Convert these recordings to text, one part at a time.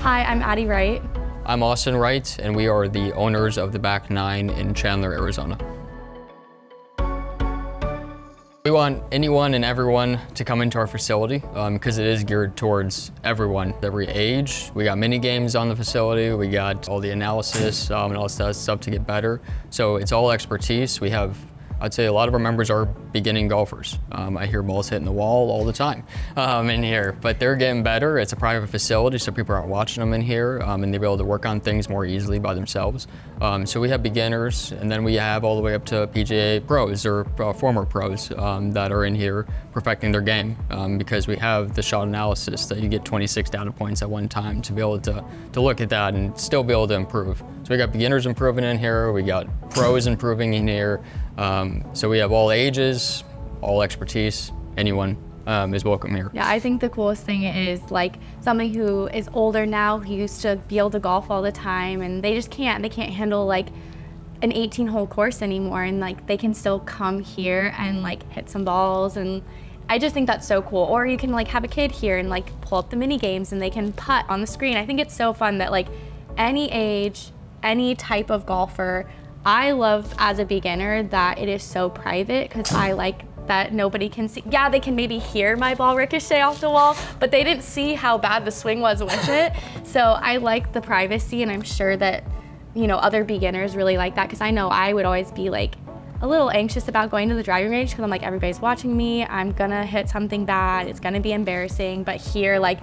Hi, I'm Addie Wright. I'm Austin Wright, and we are the owners of the Back Nine in Chandler, Arizona. We want anyone and everyone to come into our facility because it is geared towards everyone, every age. We got mini games on the facility. We got all the analysis and all that stuff to get better. So it's all expertise. We have, I'd say a lot of our members are beginning golfers. I hear balls hitting the wall all the time in here, but they're getting better. It's a private facility, so people aren't watching them in here, and they're able to work on things more easily by themselves. So we have beginners, and then we have all the way up to PGA pros or former pros that are in here perfecting their game because we have the shot analysis that you get 26 data points at one time to be able to look at that and still be able to improve. So we got beginners improving in here, we got pros improving in here. So we have all ages, all expertise, anyone is welcome here. Yeah, I think the coolest thing is like somebody who is older now, who used to be able to golf all the time, and they just can't. They can't handle like an 18-hole course anymore, and like they can still come here and like hit some balls, and I just think that's so cool. Or you can like have a kid here and like pull up the mini games and they can putt on the screen. I think it's so fun that like any age, any type of golfer. I love as a beginner that it is so private because I like that nobody can see. Yeah, they can maybe hear my ball ricochet off the wall, but they didn't see how bad the swing was with it. So I like the privacy, and I'm sure that, you know, other beginners really like that because I know I would always be like a little anxious about going to the driving range because I'm like, everybody's watching me, I'm gonna hit something bad, it's gonna be embarrassing. But here, like,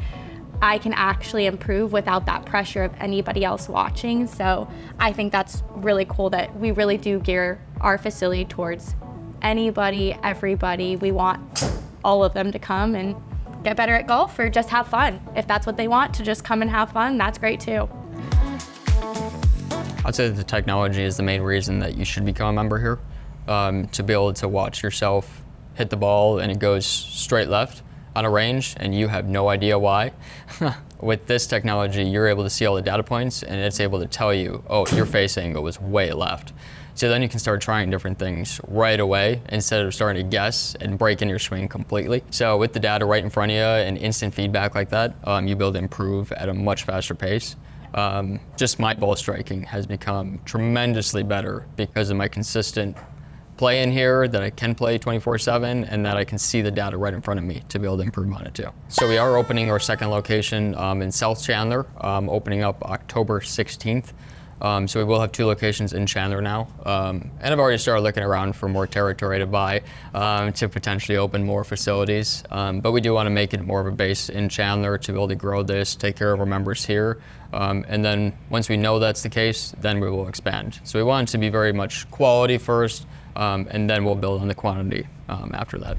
I can actually improve without that pressure of anybody else watching. So I think that's really cool that we really do gear our facility towards anybody, everybody. We want all of them to come and get better at golf or just have fun. If that's what they want, to just come and have fun, that's great too. I'd say that the technology is the main reason that you should become a member here. To be able to watch yourself hit the ball and it goes straight left on a range and you have no idea why. With this technology, you're able to see all the data points and it's able to tell you, oh, your face angle was way left. So then you can start trying different things right away instead of starting to guess and break in your swing completely. So with the data right in front of you and instant feedback like that, you be able to improve at a much faster pace. Just my ball striking has become tremendously better because of my consistent play in here, that I can play 24/7, and that I can see the data right in front of me to be able to improve on it too. So we are opening our second location in South Chandler, opening up October 16th. So we will have 2 locations in Chandler now. And I've already started looking around for more territory to buy to potentially open more facilities. But we do want to make it more of a base in Chandler to be able to grow this, take care of our members here. And then once we know that's the case, then we will expand. So we want it to be very much quality first, and then we'll build on the quantity after that.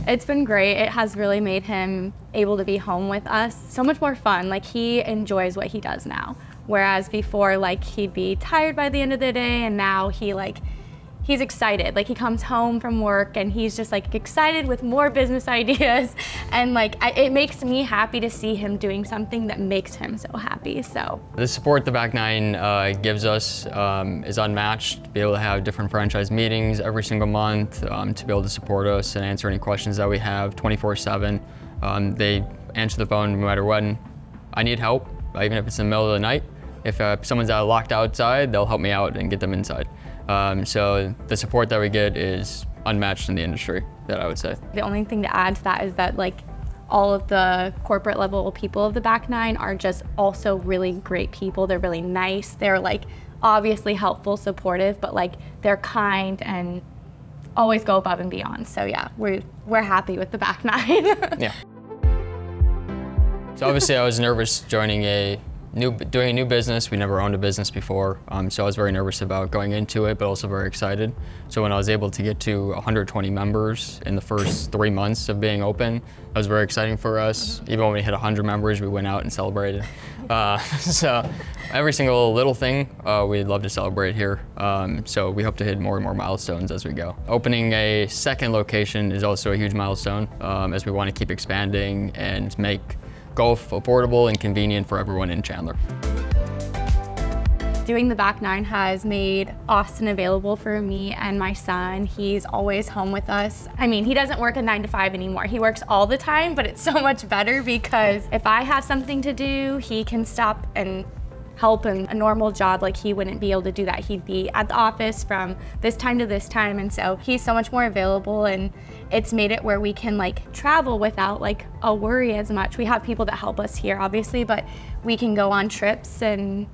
It's been great. It has really made him able to be home with us. So much more fun. Like, he enjoys what he does now. Whereas before, like, he'd be tired by the end of the day, and now he's excited. Like, he comes home from work and he's just like excited with more business ideas. And like, it makes me happy to see him doing something that makes him so happy, so. The support the Back Nine gives us is unmatched. To be able to have different franchise meetings every single month, to be able to support us and answer any questions that we have 24/7. They answer the phone no matter when I need help, even if it's in the middle of the night. If someone's locked outside, they'll help me out and get them inside. So the support that we get is unmatched in the industry, that I would say. The only thing to add to that is that like all of the corporate level people of the Back Nine are just also really great people. They're really nice. They're like obviously helpful, supportive, but like they're kind and always go above and beyond. So yeah, we're happy with the Back Nine. Yeah. So obviously I was nervous joining doing a new business. We never owned a business before, so I was very nervous about going into it, but also very excited. So when I was able to get to 120 members in the first 3 months of being open, that was very exciting for us. Even when we hit 100 members, we went out and celebrated. So every single little thing, we'd love to celebrate here. So we hope to hit more and more milestones as we go. Opening a second location is also a huge milestone, as we want to keep expanding and make golf affordable and convenient for everyone in Chandler. Doing the back nine has made Austin available for me and my son. He's always home with us. I mean, he doesn't work a 9 to 5 anymore. He works all the time, but it's so much better because if I have something to do, he can stop and help in a normal job. Like, he wouldn't be able to do that. He'd be at the office from this time to this time, and so he's so much more available, and it's made it where we can like travel without like a worry as much. We have people that help us here, obviously, but we can go on trips and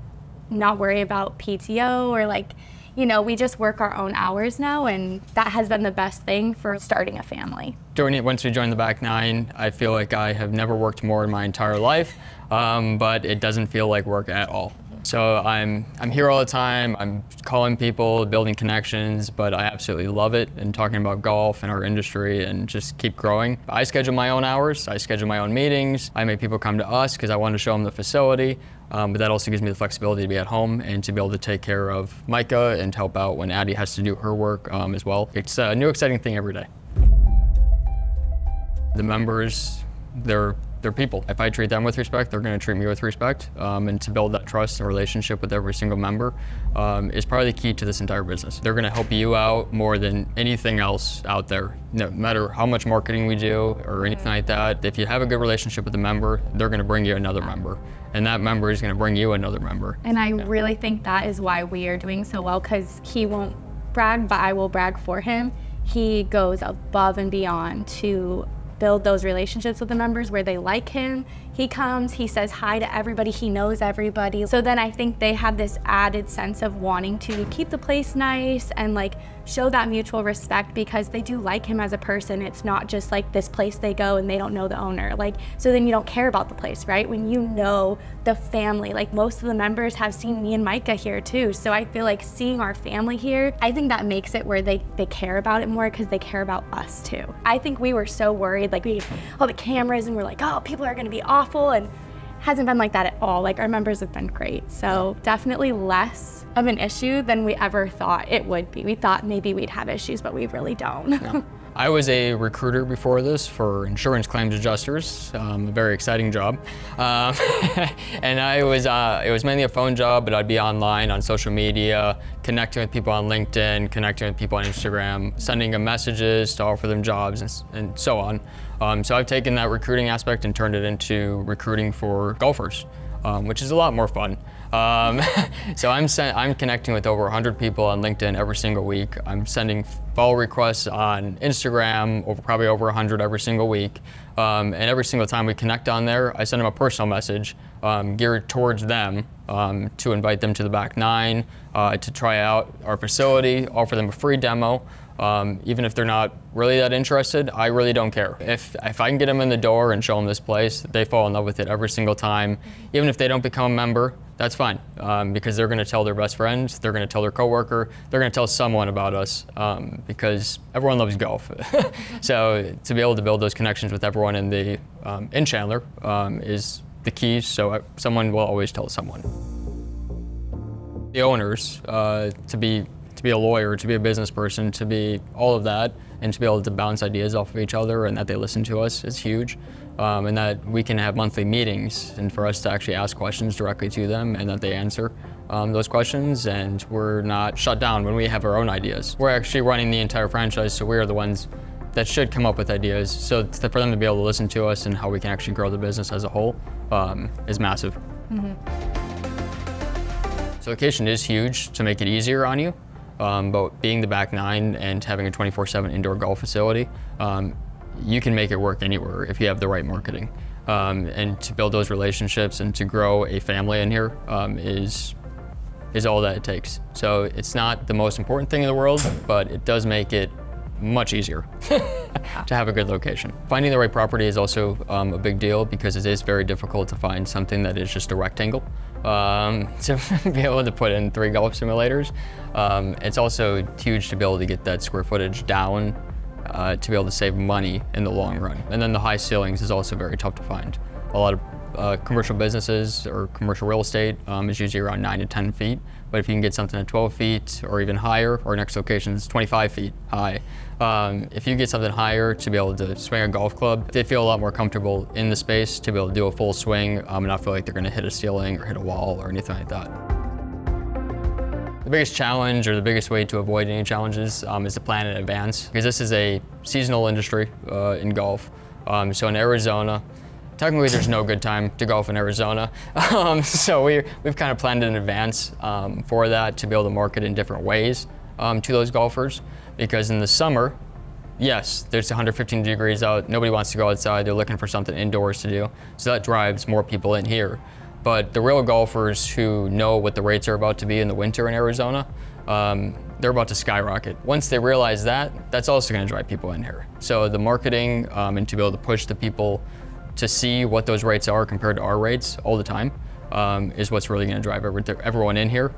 not worry about PTO or like, you know, we just work our own hours now, and that has been the best thing for starting a family. Once we joined the back nine, I feel like I have never worked more in my entire life, but it doesn't feel like work at all. So I'm here all the time, I'm calling people, building connections, but I absolutely love it and talking about golf and our industry and just keep growing. I schedule my own hours, I schedule my own meetings, I make people come to us because I want to show them the facility, but that also gives me the flexibility to be at home and to be able to take care of Micah and help out when Addie has to do her work as well. It's a new exciting thing every day. The members, they're people. If I treat them with respect, they're going to treat me with respect. And to build that trust and relationship with every single member is probably the key to this entire business. They're going to help you out more than anything else out there. No matter how much marketing we do or anything like that, if you have a good relationship with a member, they're going to bring you another member. And that member is going to bring you another member. And I really think that is why we are doing so well, because he won't brag, but I will brag for him. He goes above and beyond to build those relationships with the members where they like him. He comes, he says hi to everybody, he knows everybody. So then I think they have this added sense of wanting to keep the place nice and like show that mutual respect because they do like him as a person. It's not just like this place they go and they don't know the owner. Like, so then you don't care about the place, right? When you know the family, like most of the members have seen me and Micah here too. So I feel like seeing our family here, I think that makes it where they care about it more because they care about us too. I think we were so worried, like we had all the cameras and we're like, oh, people are gonna be awful, and hasn't been like that at all. Like our members have been great. So definitely less of an issue than we ever thought it would be. We thought maybe we'd have issues, but we really don't. No. I was a recruiter before this for insurance claims adjusters, a very exciting job. And it was mainly a phone job, but I'd be online on social media, connecting with people on LinkedIn, connecting with people on Instagram, sending them messages to offer them jobs and so on. So I've taken that recruiting aspect and turned it into recruiting for golfers, which is a lot more fun. So I'm connecting with over 100 people on LinkedIn every single week. I'm sending follow requests on Instagram, probably over 100 every single week. And every single time we connect on there, I send them a personal message geared towards them to invite them to the back nine, to try out our facility, offer them a free demo. Even if they're not really that interested, I really don't care. If I can get them in the door and show them this place, they fall in love with it every single time. Even if they don't become a member, that's fine, because they're going to tell their best friends, they're going to tell their coworker, they're going to tell someone about us, because everyone loves golf. So to be able to build those connections with everyone in Chandler is the key. So someone will always tell someone. The owners, to be a lawyer, to be a business person, to be all of that, and to be able to bounce ideas off of each other and that they listen to us is huge. And that we can have monthly meetings and for us to actually ask questions directly to them and that they answer those questions, and we're not shut down when we have our own ideas. We're actually running the entire franchise, so we are the ones that should come up with ideas. So for them to be able to listen to us and how we can actually grow the business as a whole is massive. Mm-hmm. So location is huge to make it easier on you. But being the back nine and having a 24/7 indoor golf facility, you can make it work anywhere if you have the right marketing. And to build those relationships and to grow a family in here is all that it takes. So it's not the most important thing in the world, but it does make it much easier to have a good location. Finding the right property is also a big deal because it is very difficult to find something that is just a rectangle. To be able to put in 3 golf simulators. It's also huge to be able to get that square footage down to be able to save money in the long run. And then the high ceilings is also very tough to find. A lot of commercial businesses or commercial real estate is usually around 9 to 10 feet. But if you can get something at 12 feet or even higher, our next location is 25 feet high. If you get something higher to be able to swing a golf club, they feel a lot more comfortable in the space to be able to do a full swing and not feel like they're going to hit a ceiling or hit a wall or anything like that. The biggest challenge, or the biggest way to avoid any challenges, is to plan in advance, because this is a seasonal industry in golf. So in Arizona, technically there's no good time to golf in Arizona. So we've kind of planned in advance for that, to be able to market in different ways to those golfers. Because in the summer, yes, there's 115 degrees out, nobody wants to go outside, they're looking for something indoors to do. So that drives more people in here. But the real golfers who know what the rates are about to be in the winter in Arizona, they're about to skyrocket. Once they realize that, that's also going to drive people in here. So the marketing and to be able to push the people to see what those rates are compared to our rates all the time is what's really going to drive everyone in here.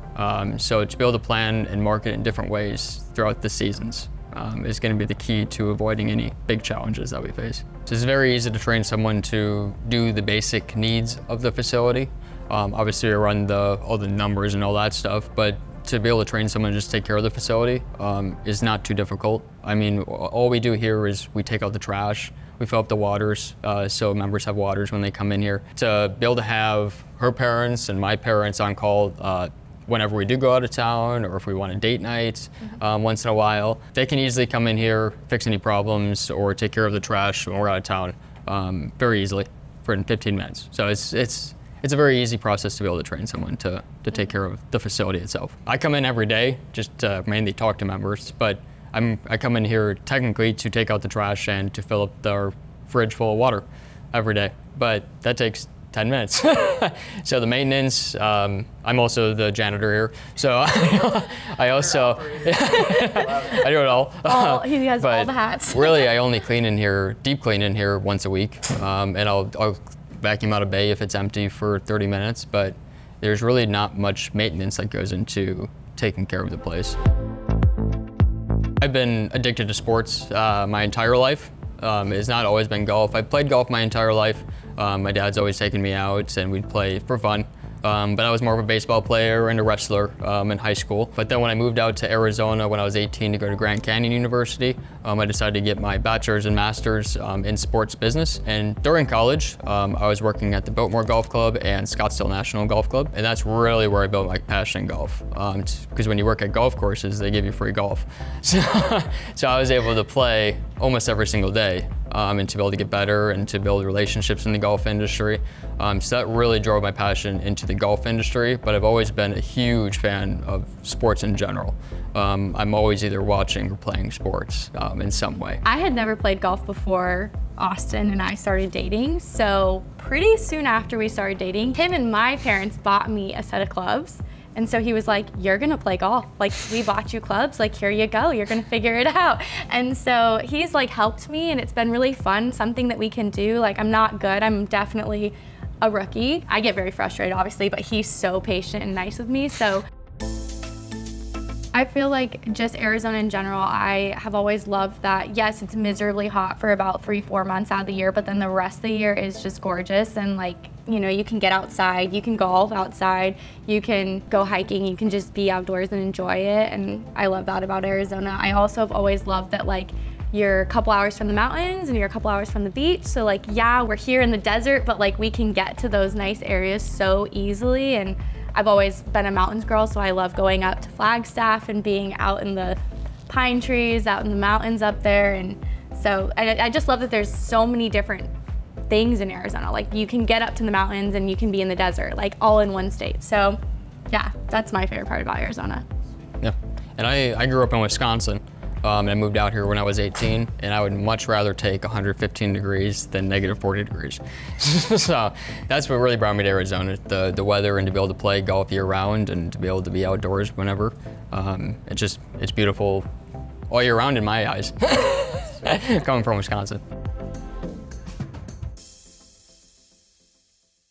So to be able to plan and market in different ways throughout the seasons is going to be the key to avoiding any big challenges that we face. So it's very easy to train someone to do the basic needs of the facility. Obviously, we run all the numbers and all that stuff, but to be able to train someone to just take care of the facility is not too difficult. I mean, all we do here is we take out the trash, we fill up the waters, so members have waters when they come in here. To be able to have her parents and my parents on call whenever we do go out of town, or if we want a date night once in a while, they can easily come in here, fix any problems, or take care of the trash when we're out of town very easily in 15 minutes. So it's a very easy process to be able to train someone to take care of the facility itself. I come in every day just to mainly talk to members, but I come in here technically to take out the trash and to fill up our fridge full of water every day, but that takes 10 minutes. So the maintenance, I'm also the janitor here, so I also, I do it all. He has all the hats. Really, I only clean in here, deep clean in here once a week, and I'll vacuum out a bay if it's empty for 30 minutes, but there's really not much maintenance that goes into taking care of the place. I've been addicted to sports my entire life. It's not always been golf. I've played golf my entire life. My dad's always taken me out and we'd play for fun. But I was more of a baseball player and a wrestler in high school. But then when I moved out to Arizona when I was 18 to go to Grand Canyon University, I decided to get my bachelor's and master's in sports business. And during college, I was working at the Biltmore Golf Club and Scottsdale National Golf Club. And that's really where I built my passion in golf. Because when you work at golf courses, they give you free golf. So I was able to play almost every single day. And to be able to get better and to build relationships in the golf industry. So that really drove my passion into the golf industry, but I've always been a huge fan of sports in general. I'm always either watching or playing sports in some way. I had never played golf before Austin and I started dating, so pretty soon after we started dating, him and my parents bought me a set of clubs. And so he was like, you're gonna play golf. Like, we bought you clubs, like, here you go, you're gonna figure it out. And so he's like helped me and it's been really fun, something that we can do. Like, I'm not good, I'm definitely a rookie. I get very frustrated, obviously, but he's so patient and nice with me, so. I feel like just Arizona in general, I have always loved that, yes, it's miserably hot for about 3-4 months out of the year, but then the rest of the year is just gorgeous. And like, you know, you can get outside, you can golf outside, you can go hiking, you can just be outdoors and enjoy it. And I love that about Arizona. I also have always loved that, like, you're a couple hours from the mountains and you're a couple hours from the beach. So like, yeah, we're here in the desert, but like we can get to those nice areas so easily. And I've always been a mountains girl, so I love going up to Flagstaff and being out in the pine trees, out in the mountains up there. And so I just love that there's so many different things in Arizona. Like, you can get up to the mountains and you can be in the desert, like all in one state. So yeah, that's my favorite part about Arizona. Yeah, and I grew up in Wisconsin. And I moved out here when I was 18, and I would much rather take 115 degrees than negative 40 degrees. So that's what really brought me to Arizona, the weather, and to be able to play golf year round and to be able to be outdoors whenever. It's beautiful all year round in my eyes, coming from Wisconsin.